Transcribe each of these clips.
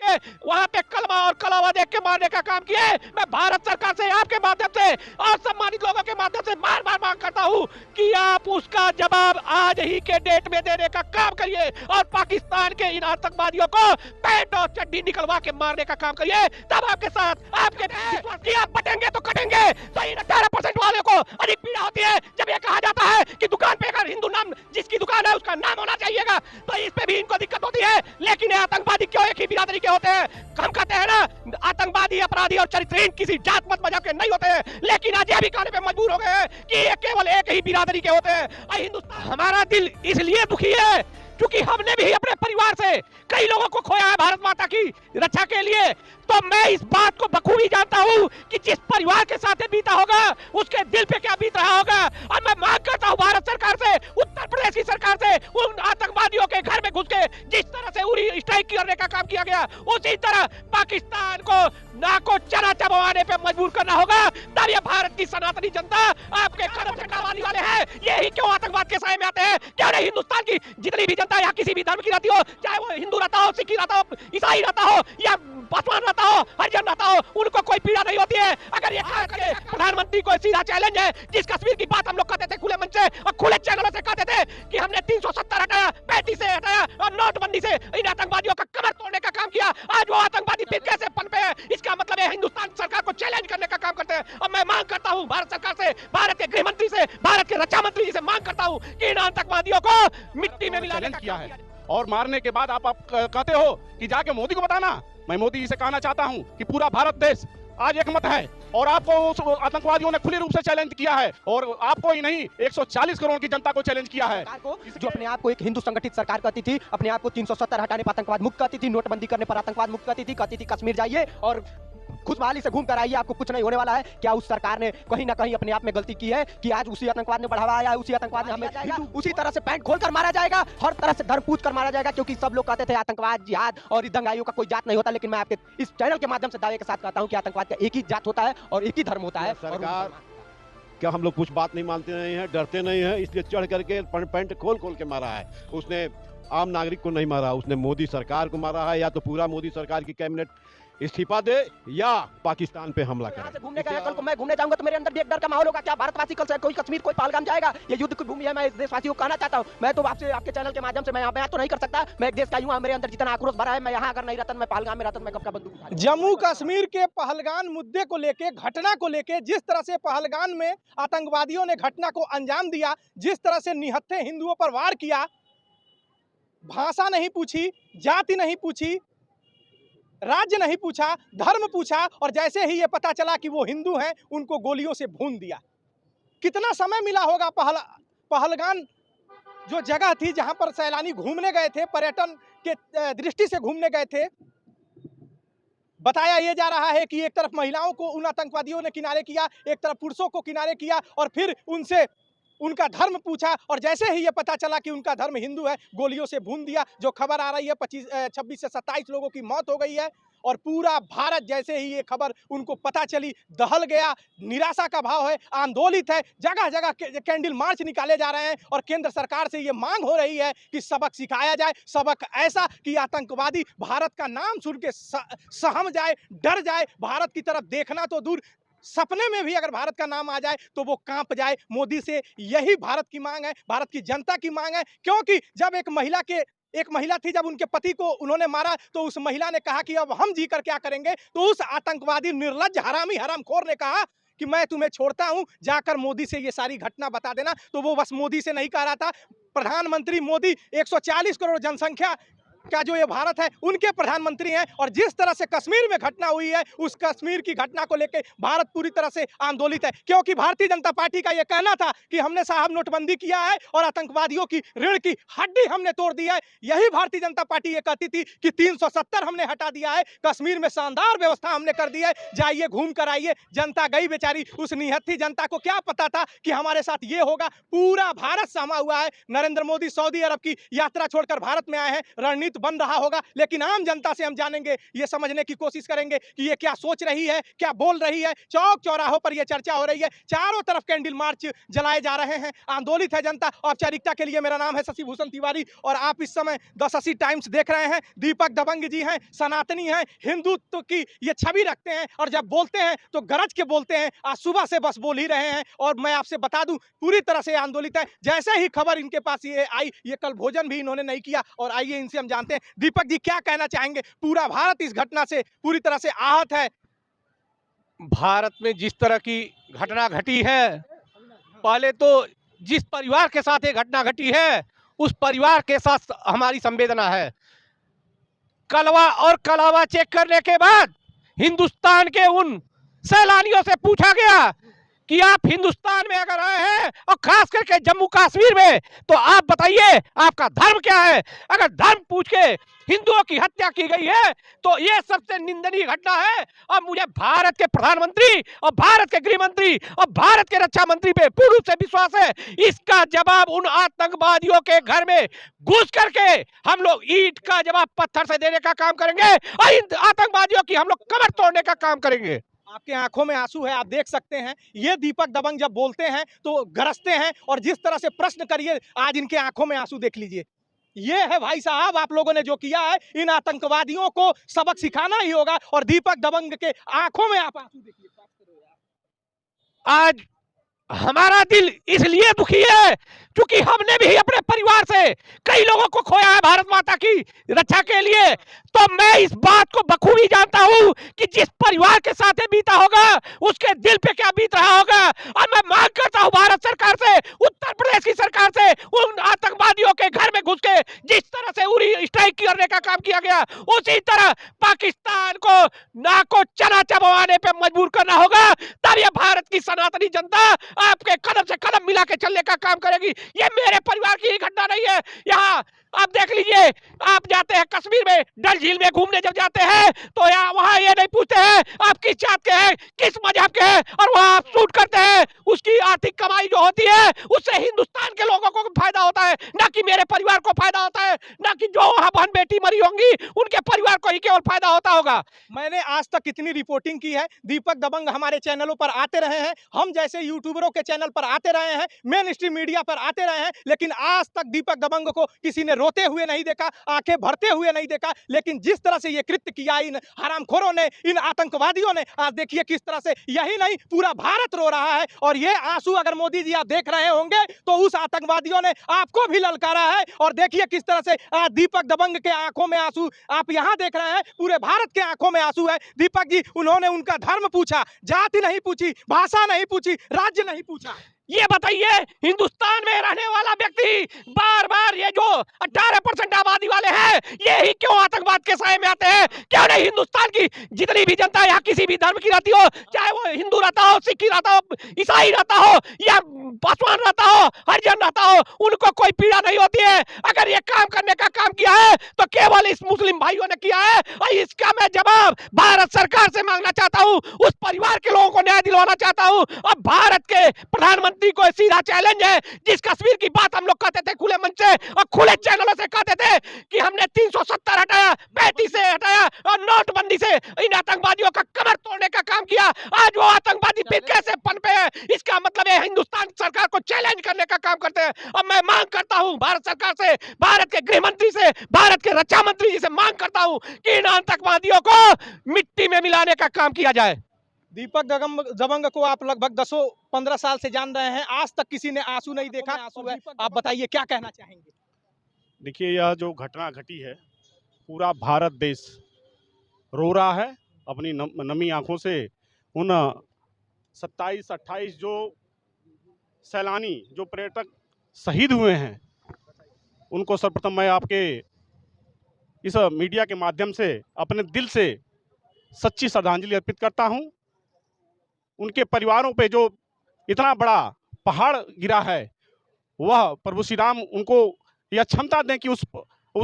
किए, वहां पे कलमा और कलावा देख के मारने का काम किए। मैं भारत सरकार से आपके माध्यम से और सम्मानित लोगों के माध्यम से बार बार मांग करता हूं कि आप उसका जवाब आज ही के डेट में देने का काम करिए और पाकिस्तान के इन आतंकवादियों को पैंट और चड्डी निकलवा के मारने का काम करिए। तब आपके साथ आपके विश्वास की आप बटेंगे तो कटेंगे। तो इन 18% वाले को अधिक पीड़ा होती है जब ये कहा जाता है कि दुकान पे अगर हिंदू नाम जिसकी दुकान है उसका नाम होना चाहिएगा, तो इस पे भी इनको दिक्कत होती है। लेकिन आतंकवादी क्यों एक ही बिरादरी के होते हैं? हम कहते हैं ना, आतंकवादी अपराधी और चरित्रहीन किसी जात मत मजहब के नहीं होते हैं, लेकिन आज ये भी कहने पे मजबूर हो गए हैं कि ये केवल एक ही बिरादरी के होते हैं। हिंदुस्तान हमारा दिल इसलिए दुखी है क्योंकि हमने भी अपने परिवार से कई लोगों को खोया है भारत माता की रक्षा के लिए। तो मैं इस बात को बखूबी जानता हूं कि जिस परिवार के साथ बीता होगा उसके दिल पे क्या बीत रहा होगा। और मैं मांग करता हूं भारत सरकार से, उत्तर प्रदेश की सरकार से, उन आतंकवादियों के घर में घुस के जिस तरह से उरी स्ट्राइक करने का काम किया गया, उसी तरह पाकिस्तान को नाको चना चबवाने पे मजबूर करना होगा। तब ये भारत की सनातनी जनता आपके कदम से टलवाने वाले हैं। यही क्यों आतंकवाद के साए में आते हैं? क्यों नहीं हिंदुस्तान की जितनी भी जनता या किसी भी धर्म की रहती हो, चाहे वो हिंदू रहता हो, सिख रहता हो, ईसाई रहता हो या पासवान रहता हो, हरिजन रहता हो, उनको कोई पीड़ा नहीं होती है। अगर ये प्रधानमंत्री को सीधा चैलेंज है, जिस कश्मीर की बात हम लोग कहते थे खुले मंच से और खुले चैनलों से कहते थे कि हमने 370 हटाया, 35 से हटाया और नोटबंदी से इन आतंकवादियों का कमर तोड़ने का काम किया, आज वो आतंकवादी फिर कैसे पनपे हैं? इसका मतलब है हिंदुस्तान सरकार को चैलेंज करने का काम करते हैं। और मैं मांग करता हूं भारत सरकार से, भारत के गृह मंत्री से, भारत के रक्षा मंत्री जी से मांग करता हूं कि इन आतंकवादियों को मिट्टी में मिलाने का किया है। और मारने के बाद आप कहते हो कि जाके मोदी को बताना। मैं मोदी जी से कहना चाहता हूं कि पूरा भारत देश आज एक मत है और आपको उस आतंकवादियों ने खुले रूप से चैलेंज किया है और आपको ही नहीं 140 करोड़ की जनता को चैलेंज किया है। जो अपने आप को एक हिंदू संगठित सरकार कहती थी, अपने आप को 370 हटाने पर आतंकवाद मुक्त कहती थी, नोटबंदी करने पर आतंकवाद मुक्त कहती थी कश्मीर जाइए और खुशहाली से घूम कर आइए, आपको कुछ नहीं होने वाला है। क्या उस सरकार ने कहीं ना कहीं अपने आप में गलती की है कि आज उसी आतंकवाद ने बढ़ावा आया है, उसी आतंकवाद ने हमें उसी तरह से पैंट खोल कर मारा जाएगा, हर तरह से धर्म पूछ कर मारा जाएगा? क्योंकि सब लोग कहते थे आतंकवाद, जिहाद और इस दंगाइयों का कोई जात नहीं होता, लेकिन मैं आपके इस चैनल के माध्यम से दावे के साथ कहता हूं कि आतंकवाद का एक ही जात होता है और एक ही धर्म होता है। सरकार क्या हम लोग कुछ बात नहीं मानते नहीं है, डरते नहीं है, इसलिए चढ़ करके पैंट खोल खोल के मारा है। उसने आम नागरिक को नहीं मारा, उसने मोदी सरकार को मारा है। या तो पूरा मोदी सरकार की कैबिनेट इस्तीफा दे या पाकिस्तान पे हमला करे। घूमने गया, कल को मैं घूमने जाऊंगा तो मेरे अंदर भी एक डर का माहौल होगा। क्या भारतवासी कल से कोई कश्मीर कोई पहलगाम जाएगा? ये युद्ध की भूमि है। मैं इस देशवासियों को कहना चाहता हूं, मैं तो आपसे आपके चैनल के माध्यम से मैं यहाँ तो नहीं कर सकता, मैं एक देश का यूं, मेरे अंदर जितना आक्रोश भरा है, मैं यहाँ अगर नहीं रहता, मैं पहलगाम में रहता, मैं कब का बंदूक उठा। जम्मू कश्मीर के पहलगाम मुद्दे को लेके, घटना को लेके, जिस तरह से पहलगाम में आतंकवादियों ने घटना को अंजाम दिया, जिस तरह से निहत्थे हिंदुओं पर वार किया, भाषा नहीं पूछी, जाति नहीं पूछी, राज्य नहीं पूछा, धर्म पूछा और जैसे ही ये पता चला कि वो हिंदू हैं, उनको गोलियों से भून दिया। कितना समय मिला होगा? पहलगाम जो जगह थी जहां पर सैलानी घूमने गए थे, पर्यटन के दृष्टि से घूमने गए थे, बताया ये जा रहा है कि एक तरफ महिलाओं को उन आतंकवादियों ने किनारे किया, एक तरफ पुरुषों को किनारे किया और फिर उनसे उनका धर्म पूछा और जैसे ही ये पता चला कि उनका धर्म हिंदू है, गोलियों से भून दिया। जो खबर आ रही है 26 से 27 लोगों की मौत हो गई है और पूरा भारत जैसे ही ये खबर उनको पता चली दहल गया। निराशा का भाव है, आंदोलित है, जगह जगह कैंडल मार्च निकाले जा रहे हैं और केंद्र सरकार से ये मांग हो रही है कि सबक सिखाया जाए, सबक ऐसा कि आतंकवादी भारत का नाम सुन के सहम जाए, डर जाए, भारत की तरफ देखना तो दूर, सपने में भी अगर भारत का नाम आ जाए तो वो कांप जाए। मोदी से यही भारत की मांग है, भारत की जनता की मांग है। क्योंकि जब एक महिला थी, जब उनके पति को उन्होंने मारा तो उस महिला ने कहा कि अब हम जी कर क्या करेंगे, तो उस आतंकवादी निर्लज्ज हरामी हरामखोर ने कहा कि मैं तुम्हें छोड़ता हूं, जाकर मोदी से ये सारी घटना बता देना। तो वो बस मोदी से नहीं कह रहा था, प्रधानमंत्री मोदी 140 करोड़ जनसंख्या का जो ये भारत है उनके प्रधानमंत्री हैं और जिस तरह से कश्मीर में घटना हुई है, उस कश्मीर की घटना को लेकर भारत पूरी तरह से आंदोलित है। क्योंकि भारतीय जनता पार्टी का ये कहना था कि हमने साहब नोटबंदी किया है और आतंकवादियों की रीढ़ की हड्डी हमने तोड़ दी है। यही भारतीय जनता पार्टी ये कहती थी कि 370 हमने हटा दिया है, कश्मीर में शानदार व्यवस्था हमने कर दी है, जाइए घूम कर आइए। जनता गई बेचारी, उस निहत्थी जनता को क्या पता था कि हमारे साथ ये होगा। पूरा भारत सहमा हुआ है। नरेंद्र मोदी सऊदी अरब की यात्रा छोड़कर भारत में आए हैं, रणनीति मिथ बन रहा होगा, लेकिन आम जनता से हम जानेंगे, ये समझने की कोशिश करेंगे कि ये क्या सोच रही है, क्या बोल रही है। चौक चौराहों पर यह चर्चा हो रही है, चारों तरफ कैंडल मार्च जलाए जा रहे हैं, आंदोलित है जनता। औपचारिकता के लिए मेरा नाम है शशि भूषण तिवारी और आप इस समय 1080 टाइम्स देख रहे हैं। दीपक दबंग जी हैं, सनातनी हैं, हिंदुत्व की ये छवि रखते हैं और जब बोलते हैं तो गरज के बोलते हैं। आज सुबह से बस बोल ही रहे हैं और मैं आपसे बता दूं पूरी तरह से आंदोलित है। जैसे ही खबर इनके पास ये आई, ये कल भोजन भी इन्होंने नहीं किया और आइए इनसे हम जानते हैं। दीपक जी क्या कहना चाहेंगे? पूरा भारत इस घटना से पूरी तरह से आहत है। भारत में जिस तरह की घटना घटी है, पहले तो जिस परिवार के साथ ये घटना घटी है उस परिवार के साथ हमारी संवेदना है। कलवा और कलावा चेक करने के बाद हिंदुस्तान के उन सैलानियों से पूछा गया कि आप हिंदुस्तान में अगर आए हैं और खास करके जम्मू कश्मीर में, तो आप बताइए आपका धर्म क्या है। अगर धर्म पूछ के हिंदुओं की हत्या की गई है तो यह सबसे निंदनीय घटना है। और मुझे भारत के प्रधानमंत्री और भारत के गृह मंत्री और भारत के रक्षा मंत्री पे पूर्ण रूप से विश्वास है। इसका जवाब उन आतंकवादियों के घर में घुस करके हम लोग ईंट का जवाब पत्थर से देने का काम करेंगे और इन आतंकवादियों की हम लोग कमर तोड़ने का काम करेंगे। आपके आंखों में आंसू है, आप देख सकते हैं। ये दीपक दबंग जब बोलते हैं तो गरजते हैं और जिस तरह से प्रश्न करिए, आज इनके आंखों में आंसू देख लीजिए। ये है भाई साहब, आप लोगों ने जो किया है, इन आतंकवादियों को सबक सिखाना ही होगा। और दीपक दबंग के आंखों में आप आंसू देखिए। आज हमारा दिल इसलिए दुखी है क्योंकि हमने भी अपने परिवार से कई लोगों को खोया है भारत माता की रक्षा के लिए। तो मैं इस बात को बखूबी जानता हूं कि जिस परिवार के साथ बीता होगा उसके दिल पे क्या बीत रहा होगा। और मैं मांग करता हूं भारत सरकार से, उत्तर प्रदेश की सरकार से, उन आतंकवादियों के घर में घुस के जिस तरह से उरी स्ट्राइक करने का काम किया गया, उसी तरह पाकिस्तान को नाक को चना चबवाने पे मजबूर करना होगा। तब ये भारत की सनातनी जनता आपके कदम से कदम मिला के चलने का काम करेगी। ये मेरे परिवार की घटना नहीं है। यहाँ आप देख लीजिए, आप जाते हैं कश्मीर में, डल झील में घूमने जब जाते हैं तो यहाँ वहां ये नहीं पूछते हैं आप किस जात के हैं, किस मजहब के हैं, और वहां आप शूट करते हैं। उसकी आर्थिक कमाई जो होती है उससे हिंदुस्तान के लोगों को फायदा होता है, ना कि मेरे परिवार को फायदा होता है, ना कि जो वहां बहन बेटी मरी होंगी उनके परिवार को ही केवल फायदा होता होगा। मैंने आज तक इतनी रिपोर्टिंग की है, दीपक दबंग हमारे चैनलों पर आते रहे हैं, हम जैसे यूट्यूबरों के चैनल पर आते रहे हैं, मेन स्ट्रीम मीडिया पर आते रहे हैं, लेकिन आज तक दीपक दबंग को किसी ने रोते हुए नहीं देखा, आंखें भरते हुए नहीं देखा। लेकिन जिस तरह से ये कृत्य किया इन हरामखोरों ने, इन आतंकवादियों ने, आज देखिए किस तरह से, यही नहीं पूरा भारत रो रहा है। और ये आंसू अगर मोदी जी आप देख रहे होंगे तो उस आतंकवादियों ने आपको भी ललकारा है। और देखिए किस तरह से आज दीपक दबंग के आंखों में आंसू आप यहां देख रहे हैं, पूरे भारत के आंखों में आंसू है। दीपक जी, उन्होंने उनका धर्म पूछा, जाति नहीं पूछी, भाषा नहीं पूछी, राज्य नहीं पूछा। ये बताइए, हिंदुस्तान में रहने वाला व्यक्ति बार बार ये जो 18% आबादी वाले हैं, ये ही क्यों आतंकवाद के साए में आते हैं? क्यों नहीं हिंदुस्तान की जितनी भी जनता यहाँ किसी भी धर्म की रहती हो, चाहे वो हिंदू रहता हो, सिख रहता हो, ईसाई रहता हो या पासवान रहता हो, हरिजन रहता हो, उनको कोई पीड़ा नहीं होती है। अगर ये काम करने का काम किया है तो केवल इस मुस्लिम भाइयों ने किया है। और इसका मैं जवाब भारत सरकार से मांगना चाहता हूँ, उस परिवार के लोगों को न्याय दिलवाना चाहता हूँ। और भारत के प्रधानमंत्री को सीधा चैलेंज है, जिस कश्मीर की बात हम लोग कहते थे खुले मंच से और खुले चैनलों से कहते थे कि हमने 370 हटाया, 35 से हटाया और नोटबंदी से इन आतंकवादियों का कमर तोड़ने का काम किया, आज वो आतंकवादी फिर कैसे पनपे हैं? इसका मतलब है हिंदुस्तान सरकार को चैलेंज करने का काम करते हैं। और मैं मांग करता हूं भारत सरकार से, भारत के गृह मंत्री से, भारत के रक्षा मंत्री जी से मांग करता हूं कि इन आतंकवादियों को मिट्टी में मिलाने का काम किया जाए। दीपक दबंग को आप लगभग 10-15 साल से जान रहे हैं, आज तक किसी ने आंसू नहीं देखा। आंसू है, आप बताइए क्या कहना चाहेंगे? देखिए, यह जो घटना घटी है, पूरा भारत देश रो रहा है अपनी नमी आंखों से। उन 27-28 जो सैलानी, जो पर्यटक शहीद हुए हैं, उनको सर्वप्रथम मैं आपके इस मीडिया के माध्यम से अपने दिल से सच्ची श्रद्धांजलि अर्पित करता हूं। उनके परिवारों पे जो इतना बड़ा पहाड़ गिरा है, वह प्रभु श्री राम उनको यह क्षमता दें कि उस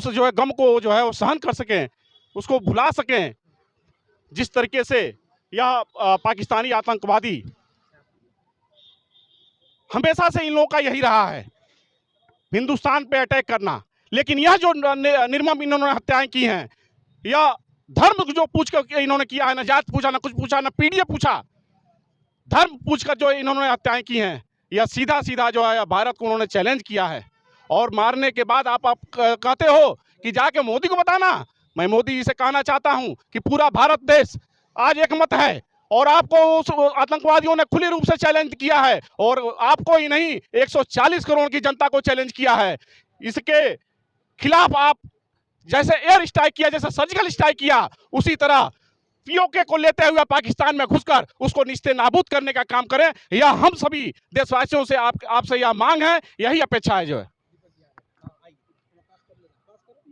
जो है गम को जो है वो सहन कर सकें, उसको भुला सकें। जिस तरीके से यह पाकिस्तानी आतंकवादी, हमेशा से इन लोगों का यही रहा है, हिंदुस्तान पे अटैक करना। लेकिन यह जो निर्मम इन्होंने हत्याएं की हैं, या धर्म जो पूछ कर इन्होंने किया है, ना जात पूछा, ना कुछ पूछा, ना पीढ़ी पूछा, धर्म पूछकर जो इन्होंने हत्याएं की हैं, यह सीधा सीधा जो है भारत को उन्होंने चैलेंज किया है। और मारने के बाद आप कहते हो कि जाके मोदी को बताना। मैं मोदी जी से कहना चाहता हूं कि पूरा भारत देश आज एक मत है, और आपको उस आतंकवादियों ने खुले रूप से चैलेंज किया है, और आपको ही नहीं 140 करोड़ की जनता को चैलेंज किया है। इसके खिलाफ आप जैसे एयर स्ट्राइक किया, जैसे सर्जिकल स्ट्राइक किया, उसी तरह पीओके को लेते हुए पाकिस्तान में घुसकर उसको निस्ते नाबूद करने का काम करें। यह हम सभी देशवासियों से आपसे यह मांग है, यही अपेक्षा है। जो है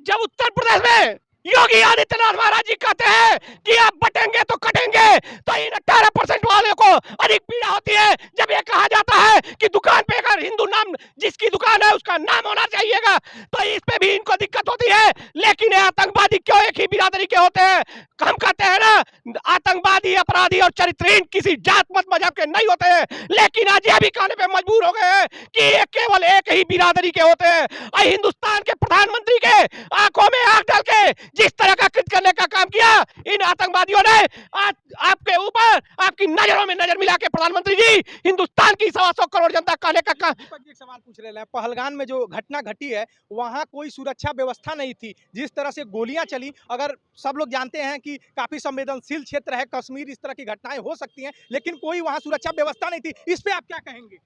जब उत्तर प्रदेश में योगी आदित्यनाथ महाराज जी कहते हैं कि आप बटेंगे तो कटेंगे, तो इन 18% वाले को अधिक पीड़ा होती है जब ये कहा जाता है कि दुकान पे अगर हिंदू नाम जिसकी दुकान है उसका नाम होना चाहिएगा, तो इस पे भी इनको दिक्कत होती है। लेकिन ये आतंकवादी क्यों एक ही बिरादरी के होते हैं? हम कहते हैं ना, आतंकवादी, अपराधी और चरित्रहीन किसी जात मत मजहब के नहीं होते हैं, लेकिन आज ये भी कहने पे मजबूर हो गए हैं कि ये केवल एक ही बिरादरी के होते हैं। और हिंदुस्तान के प्रधानमंत्री के आंखों में आंख डाल के जिस तरह का कृत्य करने का काम किया इन आतंकवादियों ने, आज आपके ऊपर आपकी नजरों में नजर मिला के प्रधानमंत्री जी हिंदुस्तान की 125 करोड़ जनता कहने का काम। एक सवाल पूछ रहे हैं, पहलगाम में जो घटना घटी है वहां कोई सुरक्षा व्यवस्था नहीं थी, जिस तरह से गोलियां चली, अगर सब लोग जानते हैं कि काफी संवेदनशील क्षेत्र है कश्मीर, इस तरह की घटनाएं हो सकती हैं, लेकिन कोई वहां सुरक्षा व्यवस्था नहीं थी, इस पे आप क्या कहेंगे?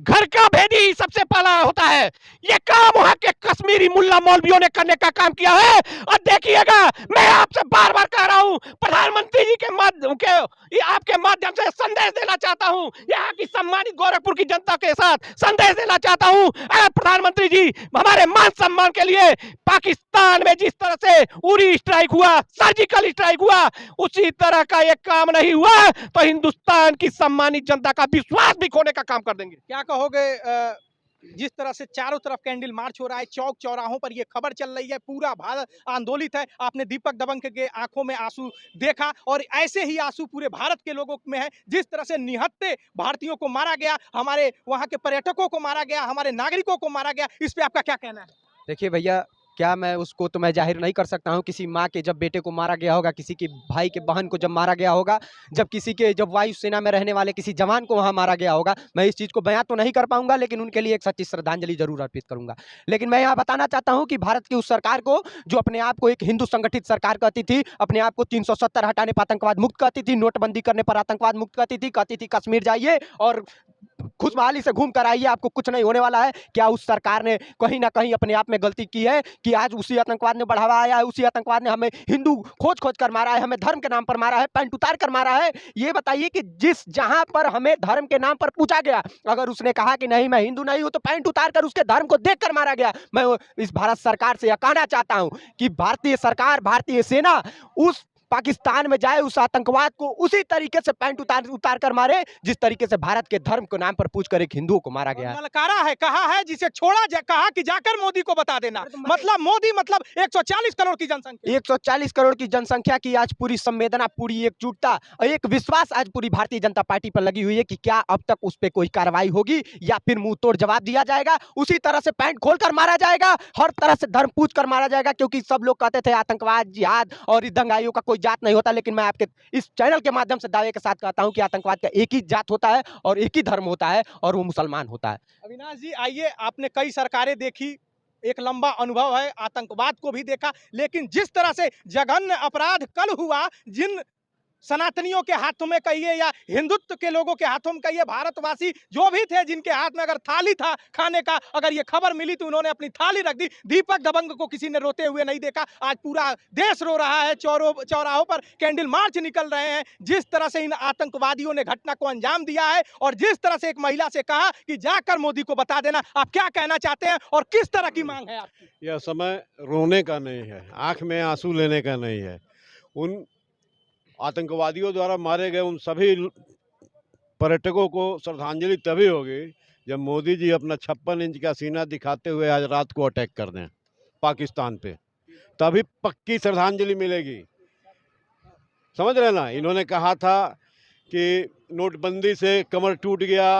घर का भेदी सबसे पहला होता है। ये काम वहां के कश्मीरी मुल्ला मौलवियों ने करने का काम किया है। और देखिएगा, मैं आपसे बार बार कह रहा हूं, प्रधानमंत्री जी के माध्यम के आपके माध्यम से संदेश देना चाहता हूं, यहाँ की सम्मानित गोरखपुर की जनता के साथ संदेश देना चाहता हूं। अगर प्रधानमंत्री जी हमारे मान सम्मान के लिए पाकिस्तान में जिस तरह से उरी स्ट्राइक हुआ, सर्जिकल स्ट्राइक हुआ, उसी तरह का एक काम नहीं हुआ तो हिंदुस्तान की सम्मानित जनता का विश्वास भी खोने का काम कर देंगे। क्या कहोगे, जिस तरह से चारों तरफ कैंडल मार्च हो रहा है, चौक चौराहों पर ये खबर चल रही है, पूरा भारत आंदोलित है, आपने दीपक दबंग के आंखों में आंसू देखा, और ऐसे ही आंसू पूरे भारत के लोगों में है। जिस तरह से निहत्थे भारतीयों को मारा गया, हमारे वहां के पर्यटकों को मारा गया, हमारे नागरिकों को मारा गया, इस पे आपका क्या कहना है? देखिए भैया, क्या मैं उसको तो मैं जाहिर नहीं कर सकता हूँ। किसी माँ के जब बेटे को मारा गया होगा, किसी के भाई के बहन को जब मारा गया होगा, जब वायुसेना में रहने वाले किसी जवान को वहाँ मारा गया होगा, मैं इस चीज़ को बयां तो नहीं कर पाऊंगा, लेकिन उनके लिए एक सच्ची श्रद्धांजलि जरूर अर्पित करूंगा। लेकिन मैं यहाँ बताना चाहता हूँ कि भारत की उस सरकार को, जो अपने आप को एक हिंदू संगठित सरकार कहती थी, अपने आप को 370 हटाने पर आतंकवाद मुक्त कहती थी, नोटबंदी करने पर आतंकवाद मुक्त कहती थी कश्मीर जाइए और खुशहाली से घूम कर आइए, आपको कुछ नहीं होने वाला है। क्या उस सरकार ने कहीं ना कहीं अपने आप में गलती की है कि आज उसी आतंकवाद ने बढ़ावा आया है, उसी आतंकवाद ने हमें हिंदू खोज कर मारा है, हमें धर्म के नाम पर मारा है, पैंट उतार कर मारा है? ये बताइए कि जहां पर हमें धर्म के नाम पर पूछा गया, अगर उसने कहा कि नहीं मैं हिंदू नहीं हूं, तो पैंट उतार कर उसके धर्म को देख कर मारा गया। मैं इस भारत सरकार से यह कहना चाहता हूं कि भारतीय सरकार, भारतीय सेना उस पाकिस्तान में जाए, उस आतंकवाद को उसी तरीके से पैंट उतार कर मारे जिस तरीके से भारत के धर्म के नाम पर पूछकर एक हिंदुओं को मारा गया। ललकारा है, कहा है, जिसे छोड़ा कहा कि जाकर मोदी को बता देना। मतलब मोदी, मतलब 140 करोड़ की जनसंख्या, 140 करोड़ की जनसंख्या की आज पूरी संवेदना, पूरी एकजुटता और एक विश्वास आज पूरी भारतीय जनता पार्टी पर लगी हुई है कि क्या अब तक उस पर कोई कार्रवाई होगी या फिर मुंह तोड़ जवाब दिया जाएगा, उसी तरह से पैंट खोल कर मारा जाएगा, हर तरह से धर्म पूछ कर मारा जाएगा। क्योंकि सब लोग कहते थे आतंकवाद, जिहाद और इस दंगाइयों का कोई जात नहीं होता, लेकिन मैं आपके इस चैनल के माध्यम से दावे के साथ कहता हूं कि आतंकवाद का एक ही जात होता है और एक ही धर्म होता है और वो मुसलमान होता है। अविनाश जी आइए, आपने कई सरकारें देखी, एक लंबा अनुभव है, आतंकवाद को भी देखा, लेकिन जिस तरह से जघन्य अपराध कल हुआ, जिन सनातनियों के हाथों में कहिए या हिंदुत्व के लोगों के हाथों में कहिए, भारतवासी जो भी थे जिनके हाथ में अगर थाली था खाने का, अगर ये खबर मिली तो उन्होंने अपनी थाली रख दी। दीपक दबंग को किसी ने रोते हुए नहीं देखा, आज पूरा देश रो रहा है, चौराहों पर कैंडल मार्च निकल रहे हैं। जिस तरह से इन आतंकवादियों ने घटना को अंजाम दिया है और जिस तरह से एक महिला से कहा कि जाकर मोदी को बता देना, आप क्या कहना चाहते हैं और किस तरह की मांग है आपकी? यह समय रोने का नहीं है, आंख में आंसू लेने का नहीं है। उन आतंकवादियों द्वारा मारे गए उन सभी पर्यटकों को श्रद्धांजलि तभी होगी जब मोदी जी अपना 56 इंच का सीना दिखाते हुए आज रात को अटैक कर दें पाकिस्तान पे, तभी पक्की श्रद्धांजलि मिलेगी। समझ रहे ना, इन्होंने कहा था कि नोटबंदी से कमर टूट गया,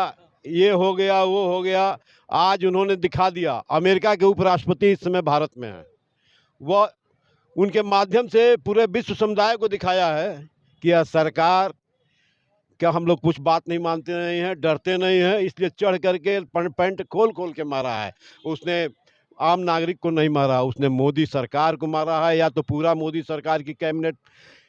ये हो गया वो हो गया। आज उन्होंने दिखा दिया, अमेरिका के उपराष्ट्रपति इस समय भारत में हैं, वह उनके माध्यम से पूरे विश्व समुदाय को दिखाया है कि यह सरकार क्या हम लोग कुछ बात नहीं मानते नहीं हैं, डरते नहीं हैं, इसलिए चढ़ करके पैंट खोल खोल के मारा है। उसने आम नागरिक को नहीं मारा, उसने मोदी सरकार को मारा है। या तो पूरा मोदी सरकार की कैबिनेट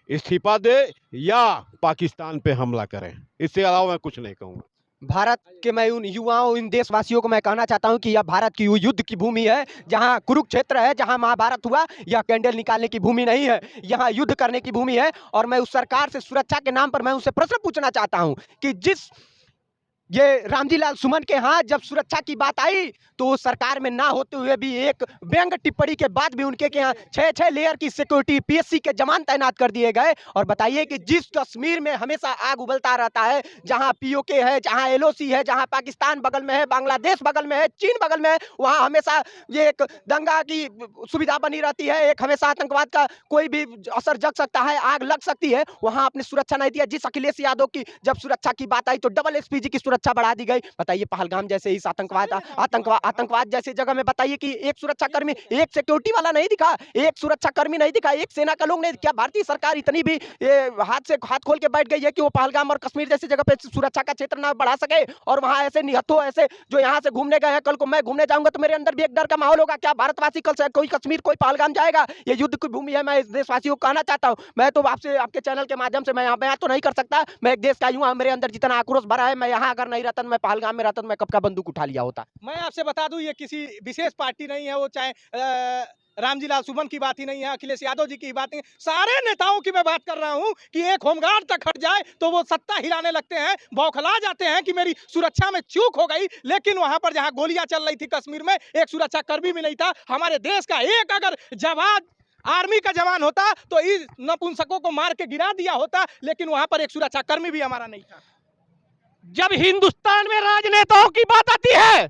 इस्तीफा दे या पाकिस्तान पे हमला करें, इससे अलावा मैं कुछ नहीं कहूँगा। भारत के मैं उन युवाओं, इन देशवासियों को मैं कहना चाहता हूं कि यह भारत की युद्ध की भूमि है, जहां कुरुक्षेत्र है, जहां महाभारत हुआ। यह कैंडल निकालने की भूमि नहीं है, यहां युद्ध करने की भूमि है। और मैं उस सरकार से सुरक्षा के नाम पर मैं उनसे प्रश्न पूछना चाहता हूं कि जिस ये रामजी लाल सुमन के यहाँ जब सुरक्षा की बात आई तो वो सरकार में ना होते हुए भी एक व्यंग टिप्पणी के बाद भी उनके यहाँ 6 लेयर की सिक्योरिटी पीएससी के जवान तैनात कर दिए गए। और बताइए कि जिस कश्मीर में हमेशा आग उबलता रहता है, जहाँ पीओके है, जहाँ एलओसी है, जहाँ पाकिस्तान बगल में है, बांग्लादेश बगल में है, चीन बगल में है, वहाँ हमेशा ये एक दंगा की सुविधा बनी रहती है, एक हमेशा आतंकवाद का कोई भी असर जग सकता है, आग लग सकती है। वहाँ अपनी सुरक्षा नहीं दिया। जिस अखिलेश यादव की जब सुरक्षा की बात आई तो डबल एसपीजी की सुरक्षा बढ़ा दी गई। बताइए पहलगाम जैसे इस आतंकवाद जैसी जगह में बताइए कि एक सुरक्षाकर्मी, एक सिक्योरिटी वाला नहीं दिखा, एक सुरक्षाकर्मी नहीं दिखा, एक सेना का लोग नहीं। क्या भारतीय सरकार इतनी भी हाथ खोल के बैठ गई है कि वो पहलगाम और कश्मीर जैसी जगह पे सुरक्षा का क्षेत्र ना बढ़ा सके? और वहां ऐसे निहत्थों, ऐसे जो यहाँ से घूमने गए हैं, कल को मैं घूमने जाऊंगा तो मेरे अंदर भी एक डर का माहौल होगा। क्या भारतवासी कल से कोई कश्मीर, कोई पहलगाम जाएगा? ये युद्ध की भूमि है। मैं इस देशवासियों को कहना चाहता हूँ, मैं तो आपसे, आपके चैनल के माध्यम से मैं यहाँ तो नहीं कर सकता। मैं एक देश का युवा, मेरे अंदर जितना आक्रोश भरा है, मैं यहाँ अगर नहीं रहता, मैं पहलगाम में रहता, मैं कब का बंदूक उठा लिया होता। मैं आपसे बता दूं, ये किसी विशेष पार्टी नहीं है, वो चाहे रामजी लाल सुमन की बात ही नहीं है, अखिलेश यादव जी की बात नहीं है, सारे नेताओं की मैं बात कर रहा हूं कि एक होमगार्ड तक हट जाए तो वो सत्ता हिलाने लगते हैं, बौखला जाते हैं कि मेरी सुरक्षा में चूक हो गई। लेकिन वहां पर जहां गोलियां चल रही थी कश्मीर में, एक सुरक्षाकर्मी भी नहीं था। हमारे देश का एक अगर जवान, आर्मी का जवान होता तो इस नपुंसकों को मार के गिरा दिया होता, लेकिन वहां पर एक सुरक्षाकर्मी भी हमारा नहीं था। जब हिंदुस्तान में राजनेताओं की बात आती है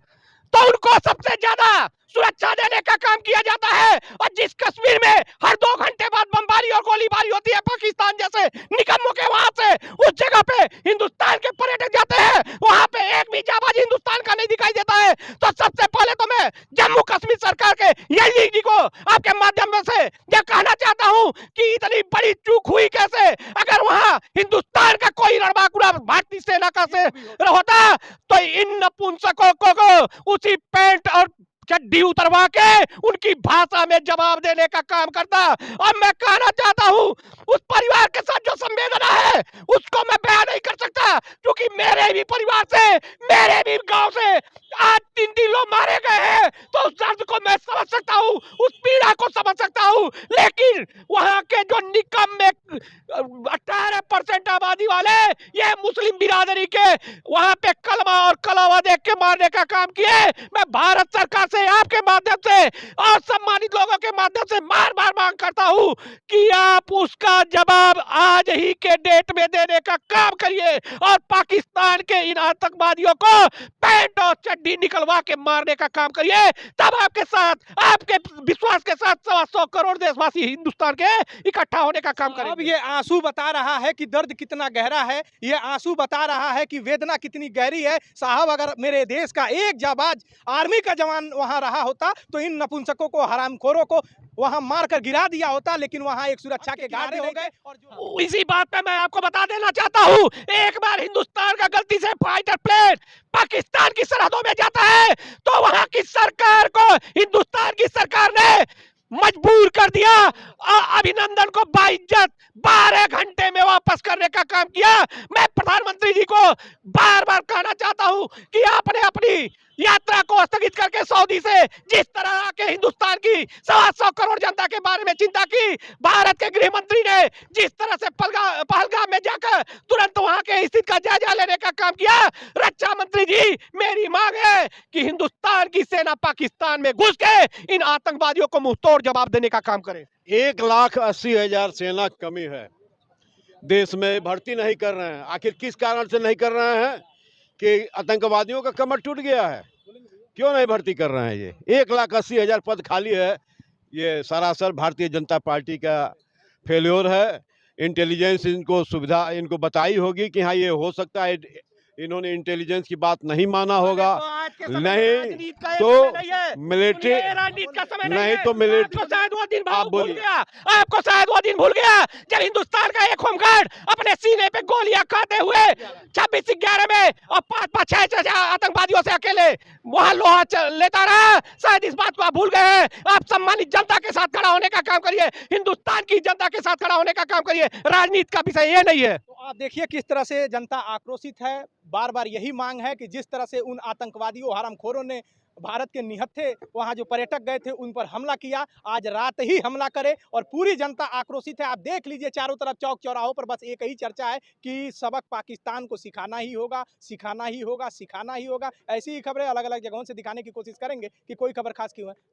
तो उनको सबसे ज्यादा सुरक्षा देने का काम किया जाता है। और जिस कश्मीर में हर 2 घंटे बाद बमबारी और गोलीबारी होती है पाकिस्तान जैसे निकम्मों के, वहां से उस जगह पे हिंदुस्तान के पर्यटक जाते हैं, वहां पे एक भी जाबाज हिंदुस्तान का नहीं दिखाई देता है। तो सबसे पहले तो मैं जम्मू कश्मीर सरकार के एलजी जी को आपके माध्यम से यह कहना चाहता हूं कि इतनी बड़ी चूक हुई कैसे? अगर वहां हिंदुस्तान का कोई रणबांकुरा भारतीय सेना का से होता तो इन नपुंसकों को उसी पैंट और चड्डी उतरवा के उनकी भाषा में जवाब देने का काम करता। और मैं कहना चाहता हूं, उस परिवार के साथ जो संवेदना है उसको मैं बयान नहीं कर सकता, क्योंकि मेरे भी परिवार से, मेरे भी गांव से आज 3 लोग मारे गए हैं। तो उस दर्द को मैं समझ सकता हूं, उस पीड़ा को समझ सकता हूं। लेकिन वहां के जो निकम्मे 18% आबादी वाले, ये मुस्लिम बिरादरी के, वहां पे कलमा और कलावा देख के मारने का काम किए। मैं भारत सरकार से आपके माध्यम से और सम्मानित लोगों के माध्यम से बार बार मांग करता हूं कि आप उसका जवाब आज ही के डेट में देने का काम करिए और पाकिस्तान के इन आतंकवादियों को पैंट और चड्डी निकलवा के मारने का काम करिए। तब आपके साथ, आपके विश्वास के साथ 125 करोड़ देशवासी हिंदुस्तान के इकट्ठा होने का काम करेंगे। अब ये आंसू बता रहा है कि दर्द कितना गहरा है, ये आंसू बता रहा है कि वेदना कितनी गहरी है। साहब, अगर मेरे देश का एक जाबाज आर्मी का जवान वहां रहा होता तो इन नपुंसकों को, हरामखोरों को वहां मारकर गिरा दिया होता। लेकिन वहां एक सुरक्षा के गार्ड हो गए। और इसी बात पे मैं आपको बता देना चाहता हूं, एक बार हिंदुस्तान का गलती से फाइटर प्लेन पाकिस्तान की सरहदों में जाता है तो वहां की सरकार को, हिंदुस्तान की सरकार ने मजबूर कर दिया अभिनंदन को बाइज्जत 12 घंटे में वापस करने का काम किया। मैं प्रधानमंत्री जी को बार बार कहना चाहता हूं कि आपने अपनी यात्रा को स्थगित करके सऊदी से जिस तरह के हिंदुस्तान की 125 करोड़ जनता के बारे में चिंता की, भारत के गृह मंत्री ने जिस तरह से पहलगाम में जाकर तुरंत वहां के स्थिति का जायजा लेने का काम किया, रक्षा मंत्री जी मेरी मांग है कि हिंदुस्तान की सेना पाकिस्तान में घुस के इन आतंकवादियों को मुंहतोड़ जवाब देने का काम करे। 1,80,000 सेना कमी है, देश में भर्ती नहीं कर रहे हैं। आखिर किस कारण से नहीं कर रहे हैं? कि आतंकवादियों का कमर टूट गया है, क्यों नहीं भर्ती कर रहे हैं? ये 1,80,000 पद खाली है, ये सरासर भारतीय जनता पार्टी का फेल्योर है। इंटेलिजेंस इनको सुविधा, इनको बताई होगी कि हाँ ये हो सकता है, इन्होंने इंटेलिजेंस की बात नहीं माना होगा। तो आज के समय में नहीं राजनीति का एक तो समय नहीं है। मिलिट्री सुनिए, राजनीति का समय नहीं है। तो मिलिट्री आपको शायद वो दिन आप भूल बोलिए। गया। आपको शायद वो दिन भूल गया जब हिंदुस्तान का एक होमगार्ड अपने सीने पे गोलियां खाते हुए 26/11 में और 5-5-6 आतंकवादियों से अकेले वहां लोहा लेता रहा। शायद इस बात को आप भूल गए हैं। आप सम्मानित जनता के साथ खड़ा होने का काम करिए, हिंदुस्तान की जनता के साथ खड़ा होने का काम करिए। राजनीति का विषय ये नहीं है। तो आप देखिए किस तरह से जनता आक्रोशित है। बार बार यही मांग है कि जिस तरह से उन आतंकवादियों हरामखोरों ने भारत के निहत्थे वहां जो पर्यटक गए थे उन पर हमला किया, आज रात ही हमला करे और पूरी जनता आक्रोशित है। आप देख लीजिए चारों तरफ चौक चौराहों पर बस एक ही चर्चा है कि सबक पाकिस्तान को सिखाना ही होगा, सिखाना ही होगा, सिखाना ही होगा। ऐसी ही खबरें अलग अलग जगहों से दिखाने की कोशिश करेंगे कि कोई खबर खास क्यों है।